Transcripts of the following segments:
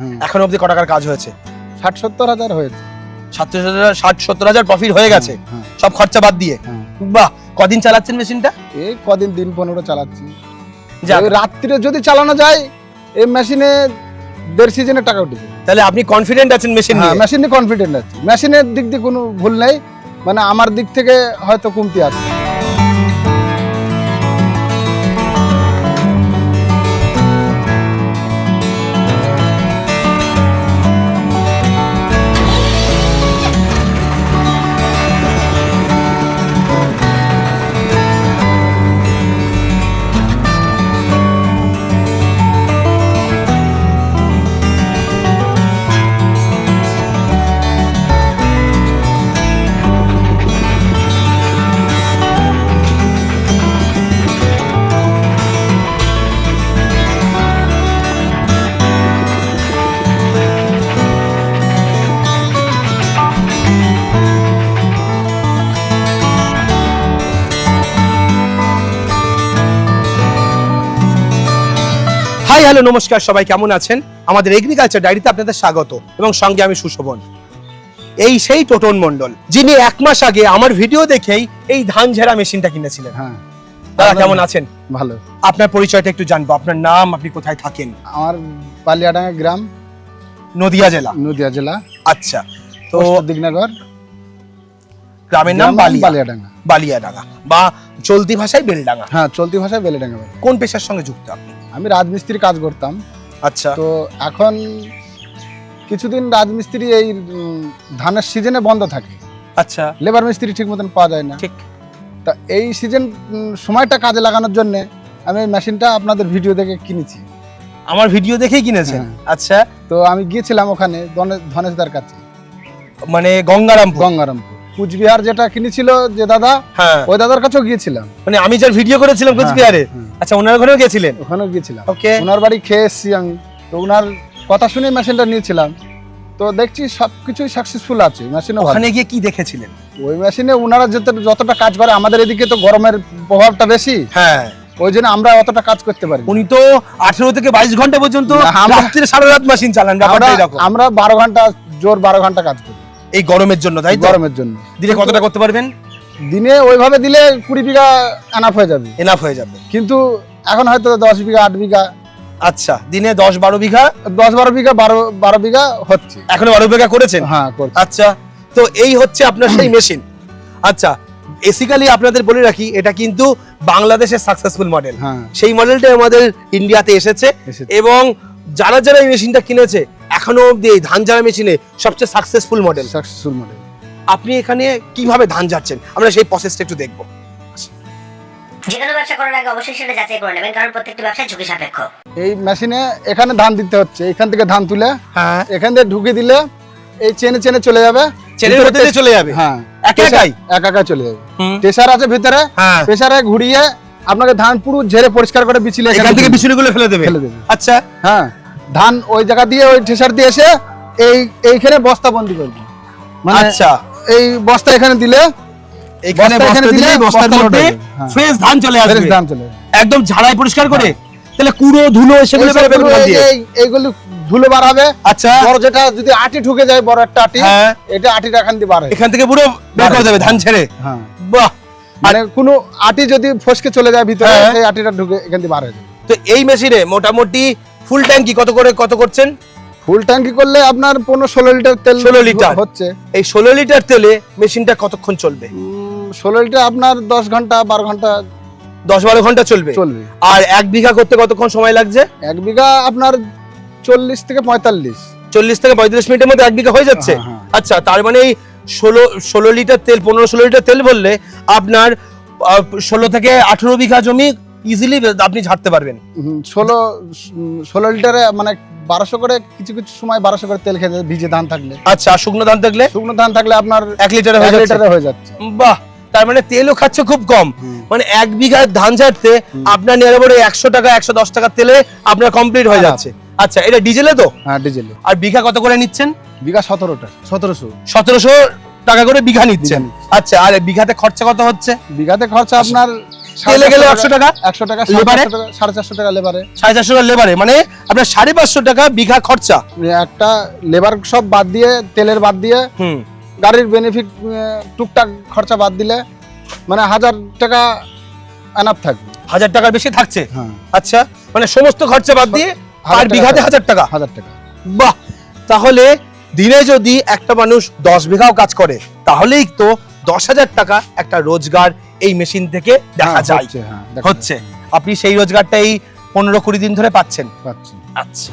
এখন অবধি ক টাকার কাজ হয়েছে? 60-70 হাজার হয়েছে। 60-70 হাজার প্রফিট হয়ে গেছে সব খরচা বাদ দিয়ে? বাহ, কদিন চালাচ্ছেন মেশিনটা? এই কদিন, দিন 15 চালাচ্ছি। যাক। রাত্রিরে যদি চালানো যায় এই মেশিনে 1.5 সিজনের টাকা উঠে যায়। তাহলে আপনি কনফিডেন্ট আছেন মেশিন নিয়ে? মেশিন নিয়ে কনফিডেন্ট আছে। মেশিনের দিক দিয়ে কোনো ভুল নেই, মানে আমার দিক থেকে হয়তো কমতি আছে। হাই হ্যালো নমস্কার, সবাই কেমন আছেন? আমাদের এগ্রিকালচার ডায়েরিতে আপনাদের স্বাগত এবং সঙ্গে আমি সুশোভন। এই সেই টোটন মণ্ডল যিনি 1 মাস আগে আমার ভিডিও দেখেই এই ধান ঝেড়া মেশিনটা কিনেছিলেন। দাদা কেমন আছেন? ভালো। আপনার পরিচয়টা একটু জানবো, আপনার নাম, আপনি কোথায় থাকেন? আমার বালিয়াডাঙ্গা গ্রাম, নদিয়া জেলা। নদিয়া জেলা। আচ্ছা, তো দিগনগর গ্রামের নাম বালিয়াডাঙ্গা। বালিয়াডাঙ্গা বা চলতি ভাষায় বেলডাঙ্গা। হ্যাঁ, চলতি ভাষায় বেলেডাঙ্গা। কোন পেশার সঙ্গে যুক্ত আপনি? আমি রাজমিস্ত্রি কাজ করতাম। আচ্ছা, তো এখন কিছুদিন রাজমিস্ত্রি এই ধানের সিজনে বন্ধ থাকে। আচ্ছা, লেবার মিস্ত্রি ঠিক মতন পাওয়া যায় না। ঠিক। তা এই সিজন সময়টা কাজে লাগানোর জন্য আমি এই মেশিনটা আপনাদের ভিডিও দেখে কিনেছি। আমার ভিডিও দেখেই কিনেছেন? আচ্ছা, তো আমি গিয়েছিলাম ওখানে ধনেশদার কাছে, মানে গঙ্গারামপুর। কুচবিহার যেটা কিনেছিল যে দাদা, ওই দাদার কাছেও গিয়েছিলাম। মানে আমি যার ভিডিও করেছিলাম কুচবিহারে। আচ্ছা, ওনার ঘরেও গেছিলেন? ওখানেও গিয়েছিলাম। ওকে। ওনার বাড়ি খেয়ে এসেছি আমি। তো ওনার কথা শুনে মেশিনটা নিয়েছিলাম। তো দেখছি সবকিছুই সাকসেসফুল আছে। মেশিনও ওখানে গিয়ে কি দেখেছিলেন? ওই মেশিনে ওনারা যতটা কাজ করে, আমাদের এদিকে তো গরমের প্রভাবটা বেশি। হ্যাঁ, ওই জন্য আমরা অতটা কাজ করতে পারি। উনি তো 18 থেকে 22 ঘন্টা পর্যন্ত রাত্রিরে সারা রাত মেশিন চালান। ব্যাপারটা এরকম। আমরা 12 ঘন্টা, জোর 12 ঘন্টা কাজ করি এই গরমের জন্য, তাই তো? গরমের জন্য। দিনে কতটা করতে পারবেন? দিনে ওইভাবে দিলে 20 বিঘা এনাফ হয়ে যাবে। এনাফ হয়ে যাবে। কিন্তু এখন হয়তো 10 বিঘা 8 বিঘা। আচ্ছা, দিনে 10-12 বিঘা, 10-12 বিঘা, 12 বিঘা হচ্ছে। এখনো 12 বিঘা করেছেন? হ্যাঁ, করছি। আচ্ছা, তো এই হচ্ছে আপনার সেই মেশিন। আচ্ছা, বেসিক্যালি আপনাদের বলে রাখি, এটা কিন্তু বাংলাদেশের সাকসেসফুল মডেল। সেই মডেলটা আমাদের ইন্ডিয়াতে এসেছে এবং যারা যারা এই মেশিনটা কিনেছে এখনো অবধি এই ধান ঝাড়া মেশিনে সবচেয়ে সাকসেসফুল মডেল। আপনি এখানে কিভাবে ধান ঝাড়ছেন আমরা সেই প্রসেসটা একটু দেখবো। যে কোনো ব্যবসা করার আগে অবশ্যই সেটা যাচাই করে নেবেন, কারণ প্রত্যেকটি ব্যবসা ঝুঁকি সাপেক্ষ। এই মেশিনে এখানে ধান দিতে হচ্ছে। এখান থেকে ধান তুলে এখান থেকে ঢুকে দিলে এই চেনে চেনে চলে যাবে। চেনের মধ্যে দিয়ে চলে যাবে? হ্যাঁ, একা চলে যাবে। প্রেসার আছে ভিতরে, প্রেসারে ঘুরিয়ে আপনাকে ধান পুরো ঝেড়ে পরিষ্কার করে বিচিলে এখান থেকে বিচুলিগুলো ফেলে দেবে। আচ্ছা, হ্যাঁ, ধান ওই জায়গা দিয়ে ওই ঠেসার দিয়ে এসে এইখানে বস্তা বন্দি করবে। মানে আচ্ছা, এই বস্তা এখানে দিলে, এখানে বস্তা দিলে বস্তার মধ্যে ফ্রেশ ধান চলে আসবে। ধান চলে একদম ঝাড়াই পরিষ্কার করে। তাহলে কুড়ো ধুলো সেগুলো বের হবে কোথা দিয়ে? এইগুলো ধুলো বার হবে। আচ্ছা, বড় যেটা যদি আটি ঢুকে যায়, বড় একটা আটি, এটা আটিটা এখান দিয়ে বার হয়। এখান থেকে পুরো বের করে দেবে ধান ছেড়ে? হ্যাঁ। বাহ, মানে কোনো আটি যদি ফসকে চলে যায় ভিতরে, সেই আটিটা ঢুকে এখান দিয়ে বার হয়ে যাবে। তো এই মেশিনে মোটামুটি ফুল ট্যাঙ্কি কত করছেন? ফুল ট্যাঙ্কি করলে আপনার 15-16 লিটার তেল 16 লিটার হচ্ছে। এই 16 লিটার তেলে মেশিনটা কতক্ষণ চলবে? 16 লিটার আপনার 10 ঘন্টা 12 ঘন্টা 10-12 ঘন্টা চলবে। আর 1 বিঘা করতে কতক্ষণ সময় লাগছে? 1 বিঘা আপনার 40 থেকে 45। 40 থেকে 45 মিনিটের মধ্যে 1 বিঘা হয়ে যাচ্ছে। আচ্ছা, তার মানে এই 16 লিটার তেল, 15-16 লিটার তেল বললে আপনার 16 থেকে 18 বিঘা জমি ইজিলি আপনি ঝাড়তে পারবেন। 16 লিটারে মানে 1200 করে, কিছু কিছু সময় 1200 করে তেল খেয়ে ভিজে ধান থাকলে। আচ্ছা, আর শুকনো ধান থাকলে আপনার 1 লিটারে হয়ে যাচ্ছে। বাহ, তার মানে তেলও খাচ্ছে খুব কম। মানে 1 বিঘা ধান ঝাড়তে আপনার নিরাপদে 100 টাকা 110 টাকা তেলে আপনার কমপ্লিট হয়ে যাচ্ছে। আচ্ছা, এটা ডিজেলে তো? হ্যাঁ, ডিজেলে। আর বিঘা কত করে নিচ্ছেন? বিঘা 1700 টাকা করে বিঘা নিচ্ছেন। আচ্ছা, আর বিঘাতে খরচা কত হচ্ছে? বিঘাতে খরচা আপনার তেলে গেলে 100 টাকা, 100 টাকা, লেবারে 450 টাকা লেবারে, 450 টাকা লেবারে, মানে আপনার 550 টাকা বিঘা খরচা। একটা লেবার সব বাদ দিয়ে, তেলের বাদ দিয়ে, গাড়ির বেনিফিট টুকটাক খরচা বাদ দিলে মানে 1000 টাকা এনাফ থাকবে। 1000 টাকার বেশি থাকছে? আচ্ছা, মানে সমস্ত খরচা বাদ দিয়ে আর বিঘাতে 1000 টাকা। 1000 টাকা। বাহ, তাহলে দিনে যদি একটা মানুষ 10 বিঘাও কাজ করে তাহলেই তো 10,000 টাকা একটা রোজগার এই মেশিন থেকে দেখা যায়। হচ্ছে আপনি সেই রোজগারটাই 15-20 দিন ধরে পাচ্ছেন? আচ্ছা,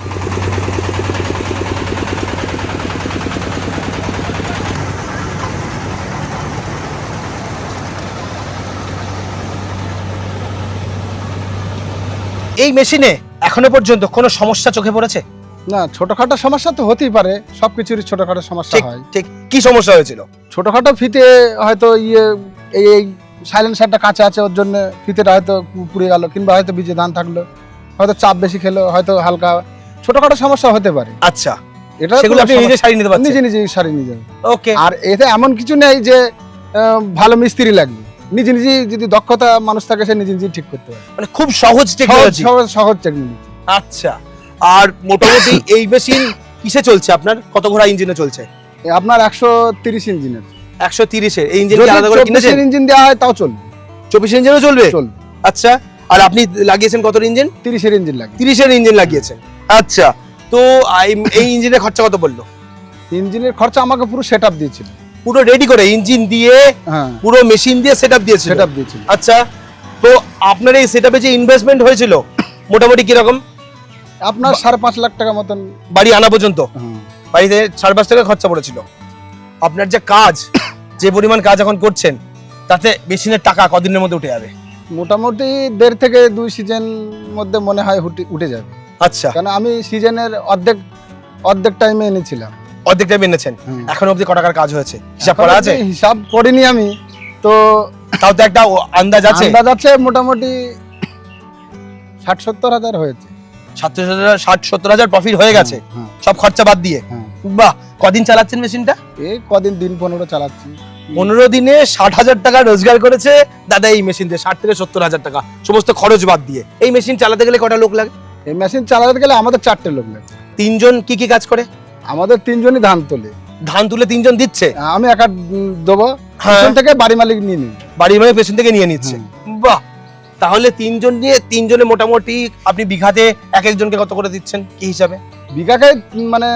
এই মেশিনে এখনো পর্যন্ত কোনো সমস্যা চোখে পড়েছে? না, ছোটখাটো সমস্যা তো হতেই পারে, সবকিছুরই ছোটখাটো সমস্যা হয়। ঠিক, কি সমস্যা হয়েছিল? ছোটখাটো ফিতে হয়তো এই সাইলেন্সারটা কাছে আছে, ওর জন্য ফিতেটা হয়তো পুড়ে গেল, কিংবা হয়তো বীজে ধান থাকলো, হয়তো চাপ বেশি খেলো, হয়তো হালকা ছোটখাটো সমস্যা হতে পারে। আচ্ছা, এটা সেগুলো আপনি নিজে সারিয়ে নিতে পারছেন? নিজে সারিয়ে নিয়ে যাবে। ওকে। আর এতে এমন কিছু নেই যে ভালো মিস্ত্রি লাগবে, নিজে যদি দক্ষতা মানুষ থাকে সে নিজে ঠিক করতে পারে, মানে খুব সহজ টেকনোলজি। সহজ টেকনোলজি। আচ্ছা, আর মোটামুটি এই মেশিন কিসে চলছে আপনার? কত ঘোড়া ইঞ্জিনে চলছে? আপনার 130 ইঞ্জিনের। 130 এর এই ইঞ্জিন কি আলাদা করে কিনেছেন? 24 ইঞ্জিন দেওয়া হয় তাও চলবে। 24 ইঞ্জিনও চলবে? আচ্ছা, আর আপনি লাগিয়েছেন কত ইঞ্জিন? 30 এর ইঞ্জিন লাগিয়েছেন। 30 এর ইঞ্জিন লাগিয়েছেন। আচ্ছা, তো এই ইঞ্জিনের খরচা কত পড়লো? ইঞ্জিনের খরচা আমাকে পুরো সেটআপ দিয়েছিল, পুরো রেডি করে ইঞ্জিন দিয়ে, পুরো মেশিন দিয়ে সেটআপ দিয়েছিল। আচ্ছা, তো আপনার এই সেটআপে যে ইনভেস্টমেন্ট হয়েছিল মোটামুটি কি রকম? আপনার 5.5 লাখ টাকা মতন বাড়ি আনা পর্যন্ত। বাড়িতে 5.5 টাকা খরচা পড়েছিল। আপনার যে কাজ, যে পরিমাণ কাজ এখন করছেন, তাতে মেশিনের টাকা কদিনের মধ্যে উঠে যাবে? মোটামুটি 1.5 থেকে 2 সিজন মধ্যে মনে হয় উঠে যাবে। আচ্ছা, কারণ আমি সিজনের অর্ধেক টাইমে এনেছিলাম। অর্ধেক টাইমে এনেছেন? এখন অবধি কত টাকার কাজ হয়েছে হিসাব করা আছে? হিসাব করিনি আমি, তো তাও তো একটা আন্দাজ আছে? মোটামুটি 60-70 হাজার হয়েছে। 60-70 হাজার প্রফিট হয়ে গেছে সব খরচা বাদ দিয়ে? বাহ, কদিন চালাচ্ছেন মেশিনটা? এই কদিন, দিন 15 চালাচ্ছি। 15 দিনে 60,000 টাকা রোজগার করেছে দাদা এই মেশিন দিয়ে, 60 থেকে 70 হাজার টাকা সমস্ত খরচ বাদ দিয়ে। এই মেশিন চালাতে গেলে কটা লোক লাগে? এই মেশিন চালাতে গেলে আমাদের 4টে লোক লাগে। 3 জন কি কাজ করে? আমাদের 3 জনই ধান তোলে। ধান তুলে 3 জন দিচ্ছে? আমি একা দেবো, পেছন থেকে বাড়ি মালিক নিয়ে নিই। বাড়ি মালিক পেছন থেকে নিয়ে নিচ্ছে? বাহ, তাহলে 3 জন নিয়ে 3 জনে মোটামুটি আপনি বিঘাতে এক একজনকে কত করে দিচ্ছেন কি হিসাবে? বিঘাকে মানে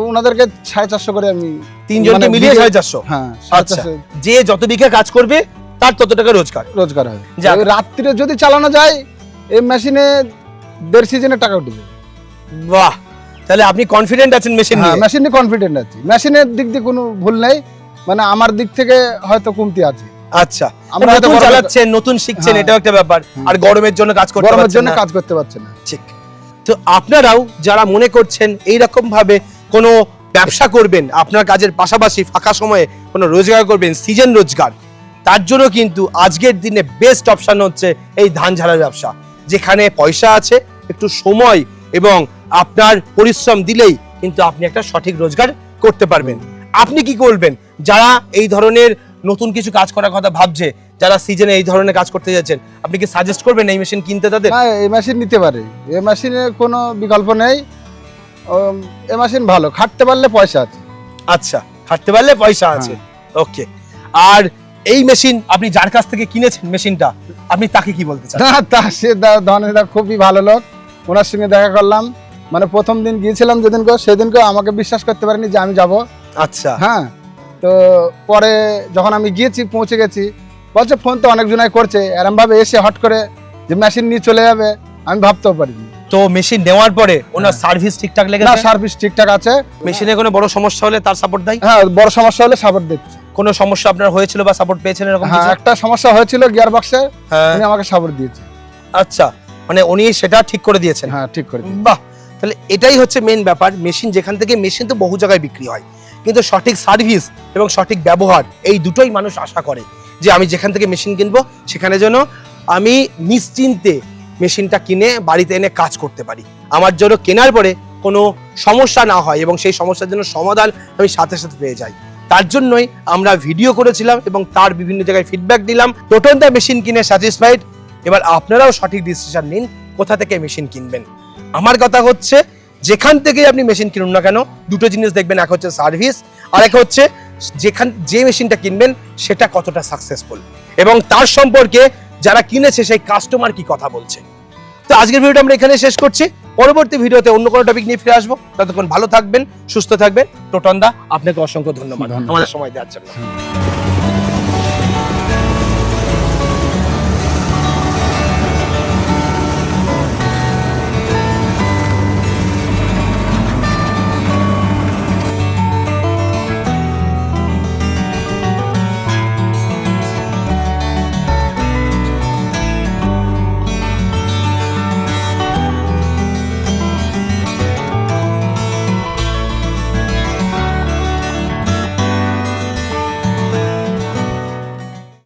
ওনাদেরকে 450 করে আমি 3 জনকে মিলিয়ে 450? হ্যাঁ। আচ্ছা, যে যত বিঘা কাজ করবে তার তত টাকা রোজগার হয়। রাত্রিরে যদি চালানো যায় এই মেশিনে 1.5 সিজনের টাকা উঠে যাবে। বাহ, তাহলে আপনি কনফিডেন্ট আছেন মেশিন নিয়ে? মেশিন নিয়ে কনফিডেন্ট আছি। মেশিনের দিক দিয়ে কোনো ভুল নেই, মানে আমার দিক থেকে হয়তো কমতি আছে। আচ্ছা, আমরা হয়তো চালাচ্ছেন, নতুন শিখছেন, এটাও একটা ব্যাপার। আর গরমের জন্য কাজ করতে পারছেন না। ঠিক। তো আপনারাও যারা মনে করছেন এই রকম ভাবে কোনো ব্যবসা করবেন, আপনার কাজের পাশাপাশি ফাঁকা সময়ে কোনো রোজগার করবেন, সিজন রোজগার, তার জন্য কিন্তু আজকের দিনে বেস্ট অপশন হচ্ছে এই ধান ঝাড়ার ব্যবসা, যেখানে পয়সা আছে, একটু সময় এবং আপনার পরিশ্রম দিলেই কিন্তু আপনি একটা সঠিক রোজগার করতে পারবেন। আপনি কি করবেন যারা এই ধরনের নতুন কিছু কাজ করার কথা ভাবছে, যারা সিজনে এই ধরনের কাজ করতে যাচ্ছেন, আপনি কি সাজেস্ট করবেন এই মেশিন কিনতে তাদের? হ্যাঁ, এই মেশিন নিতে পারে, এই মেশিনে কোনো বিকল্প নেই। এই মেশিন ভালো, খাটতে পারলে পয়সা আছে। আচ্ছা, খাটতে পারলে পয়সা আছে। ওকে। আর এই মেশিন আপনি যার কাছ থেকে কিনেছেন মেশিনটা, আপনি তাকে কি বলতে চান? সে ধনেদা খুবই ভালো লোক, ওনার সঙ্গে দেখা করলাম, মানে প্রথম দিন গিয়েছিলাম সেদিনকে আমাকে বিশ্বাস করতে পারেনি যে আমি যাব। আচ্ছা, হ্যাঁ, তো পরে যখন আমি পৌঁছে গেছি, বলছে ফোন তো অনেকজনাই করছে, এরম ভাবে এসে হট করে যে মেশিন নিয়ে চলে যাবে আমি ভাবতেও পারিনি। তো মেশিন নেওয়ার পরে ওনার সার্ভিস ঠিকঠাক লেগেছে? না, সার্ভিস ঠিকঠাক আছে। মেশিনে কোনো বড় সমস্যা হলে তার সাপোর্ট দেয়? হ্যাঁ, বড় সমস্যা হলে সাপোর্ট দিচ্ছে। কোনো সমস্যা আপনার হয়েছিল বা সাপোর্ট পেয়েছেন এরকম কিছু? একটা সমস্যা হয়েছিল গিয়ার বক্সে, উনি আমাকে সাপোর্ট দিয়েছে। আচ্ছা, মানে উনি সেটা ঠিক করে দিয়েছেন? হ্যাঁ, ঠিক করে দিয়েছেন। বাহ, তাহলে এটাই হচ্ছে মেন ব্যাপার। মেশিন যেখান থেকে, মেশিন তো বহু জায়গায় বিক্রি হয়, কিন্তু সঠিক সার্ভিস এবং সঠিক ব্যবহার এই দুটোই মানুষ আশা করে যে আমি যেখান থেকে মেশিন কিনবো সেখানে যেন আমি নিশ্চিন্তে মেশিনটা কিনে বাড়িতে এনে কাজ করতে পারি, আমার জন্য কেনার পরে কোনো সমস্যা না হয় এবং সেই সমস্যার জন্য সমাধান আমি সাথে সাথে পেয়ে যাই। তার জন্যই আমরা ভিডিও করেছিলাম এবং তার বিভিন্ন জায়গায় ফিডব্যাক দিলাম। টোটনদা মেশিন কিনে স্যাটিসফাইড, এবার আপনারাও সঠিক ডিসিশন নিন কোথা থেকে মেশিন কিনবেন। আমার কথা হচ্ছে যেখান থেকে আপনি মেশিন কিনুন না কেন, দুটো জিনিস দেখবেন, এক হচ্ছে সার্ভিস, আর এক হচ্ছে যে মেশিনটা কিনবেন সেটা কতটা সাকসেসফুল, এবং তার সম্পর্কে যারা কিনেছে সেই কাস্টমার কি কথা বলছে। তো আজকের ভিডিওটা আমরা এখানে শেষ করছি, পরবর্তী ভিডিওতে অন্য কোনো টপিক নিয়ে ফিরে আসবো। ততক্ষণ ভালো থাকবেন, সুস্থ থাকবেন। টোটন দা, আপনাকে অসংখ্য ধন্যবাদ আমাদের সময় দেওয়ার জন্য।